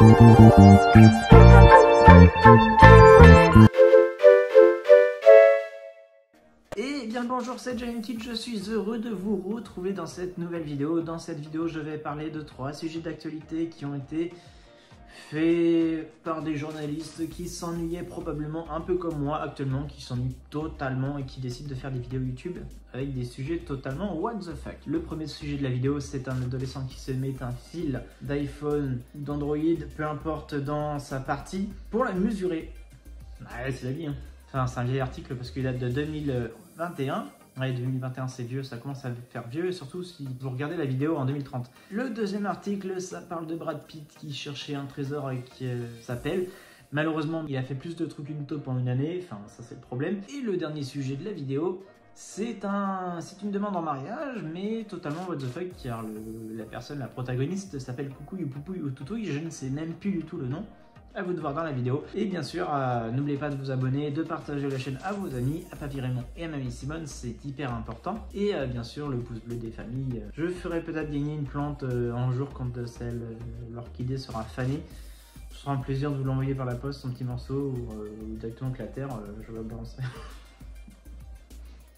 Et bien le bonjour, c'est Giantkid, je suis heureux de vous retrouver dans cette nouvelle vidéo. Dans cette vidéo, je vais parler de 3 sujets d'actualité qui ont été faits par des journalistes qui s'ennuyaient probablement un peu comme moi actuellement, qui s'ennuient totalement et qui décident de faire des vidéos YouTube avec des sujets totalement what the fuck. Le premier sujet de la vidéo, c'est un adolescent qui se met un fil d'iPhone, d'Android, peu importe dans sa partie, pour la mesurer. Ouais, c'est la vie, hein. Enfin, c'est un vieil article parce qu'il date de 2021. Ouais, 2021 c'est vieux, ça commence à faire vieux, surtout si vous regardez la vidéo en 2030. Le deuxième article, ça parle de Brad Pitt qui cherchait un trésor et qui s'appelle. Malheureusement, il a fait plus de trucs une taupe en une année, enfin ça c'est le problème. Et le dernier sujet de la vidéo, c'est une demande en mariage, mais totalement what the fuck, car la personne, la protagoniste, s'appelle Coucouille ou Poupouille ou Toutouille, je ne sais même plus du tout le nom. À vous de voir dans la vidéo. Et bien sûr, n'oubliez pas de vous abonner, de partager la chaîne à vos amis, à Papy Raymond et à Mamie Simone, c'est hyper important. Et bien sûr, le pouce bleu des familles. Je ferai peut-être gagner une plante un jour quand l'orchidée sera fanée. Ce sera un plaisir de vous l'envoyer par la poste, son petit morceau, ou directement avec la terre, je vais balancer.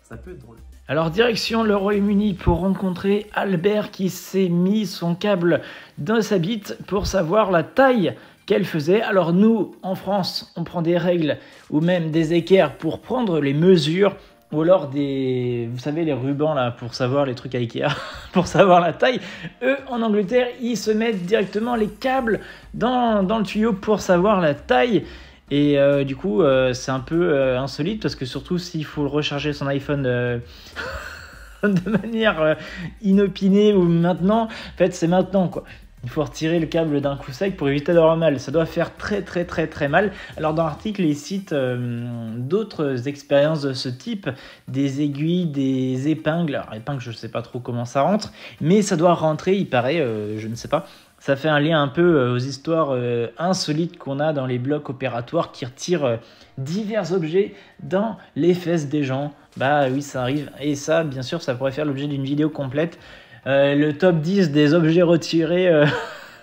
Ça peut être drôle. Alors direction le Royaume-Uni pour rencontrer Albert qui s'est mis son câble dans sa bite pour savoir la taille qu'elle faisait. Alors nous, en France, on prend des règles ou même des équerres pour prendre les mesures, ou alors des, vous savez, les rubans là pour savoir les trucs à Ikea, pour savoir la taille. Eux, en Angleterre, ils se mettent directement les câbles dans le tuyau pour savoir la taille. Et du coup, c'est un peu insolite parce que surtout s'il faut recharger son iPhone de manière inopinée ou maintenant, en fait, c'est maintenant quoi. Il faut retirer le câble d'un coup sec pour éviter d'avoir mal. Ça doit faire très mal. Alors dans l'article, il cite d'autres expériences de ce type, des aiguilles, des épingles. Alors épingles, je ne sais pas trop comment ça rentre, mais ça doit rentrer, il paraît, je ne sais pas. Ça fait un lien un peu aux histoires insolites qu'on a dans les blocs opératoires qui retirent divers objets dans les fesses des gens. Bah oui, ça arrive. Et ça, bien sûr, ça pourrait faire l'objet d'une vidéo complète. Le top 10 des objets retirés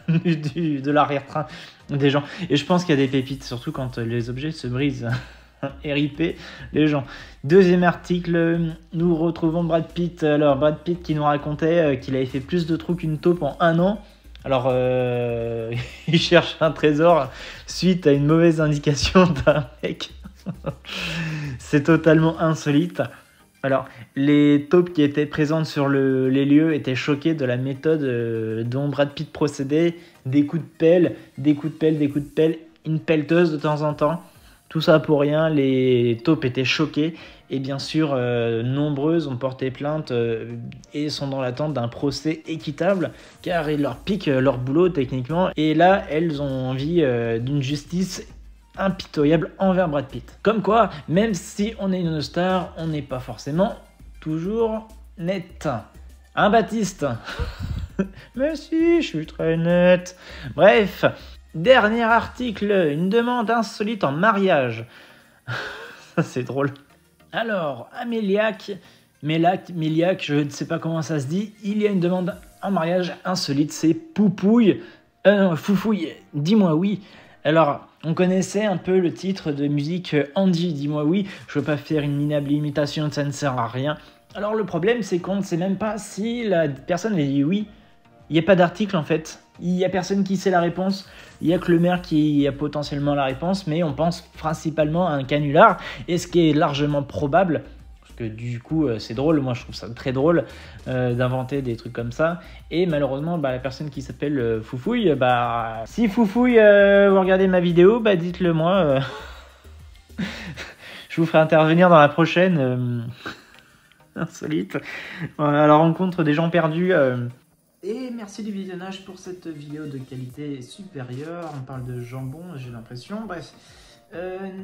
de l'arrière-train des gens. Et je pense qu'il y a des pépites, surtout quand les objets se brisent. RIP les gens. Deuxième article, nous retrouvons Brad Pitt. Alors Brad Pitt qui nous racontait qu'il avait fait plus de trous qu'une taupe en 1 an. Alors il cherche un trésor suite à une mauvaise indication d'un mec. C'est totalement insolite. Alors, les taupes qui étaient présentes sur les lieux étaient choquées de la méthode dont Brad Pitt procédait. Des coups de pelle, des coups de pelle, des coups de pelle, une pelleteuse de temps en temps. Tout ça pour rien, les taupes étaient choquées. Et bien sûr, nombreuses ont porté plainte et sont dans l'attente d'un procès équitable, car ils leur piquent leur boulot techniquement. Et là, elles ont envie d'une justice impitoyable envers Brad Pitt. Comme quoi, même si on est une star, on n'est pas forcément toujours net. Hein, Baptiste? Mais si, je suis très net. Bref, dernier article, une demande insolite en mariage. Ça, c'est drôle. Alors, à Méliac, je ne sais pas comment ça se dit, il y a une demande en mariage insolite, c'est Poupouille, Foufouille, dis-moi oui. Alors, on connaissait un peu le titre de musique Andy, dis-moi oui, je veux pas faire une minable imitation, ça ne sert à rien. Alors le problème, c'est qu'on ne sait même pas si la personne a dit oui. Il n'y a pas d'article en fait, il n'y a personne qui sait la réponse, il n'y a que le maire qui a potentiellement la réponse, mais on pense principalement à un canular, et ce qui est largement probable, parce que du coup c'est drôle, moi je trouve ça très drôle d'inventer des trucs comme ça, et malheureusement la personne qui s'appelle Foufouille, si Foufouille vous regardez ma vidéo, dites-le moi, je vous ferai intervenir dans la prochaine insolite, à la rencontre des gens perdus. Et merci du visionnage pour cette vidéo de qualité supérieure. On parle de jambon, j'ai l'impression. Bref,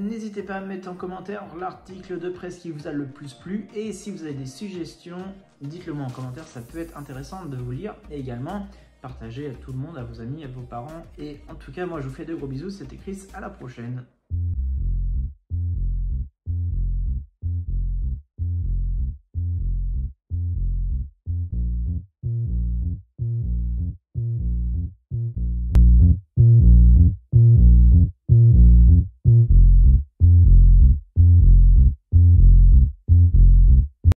n'hésitez pas à mettre en commentaire l'article de presse qui vous a le plus plu. Et si vous avez des suggestions, dites-le moi en commentaire, ça peut être intéressant de vous lire. Et également, partagez à tout le monde, à vos amis, à vos parents. Et en tout cas, moi je vous fais de gros bisous, c'était Chris, à la prochaine.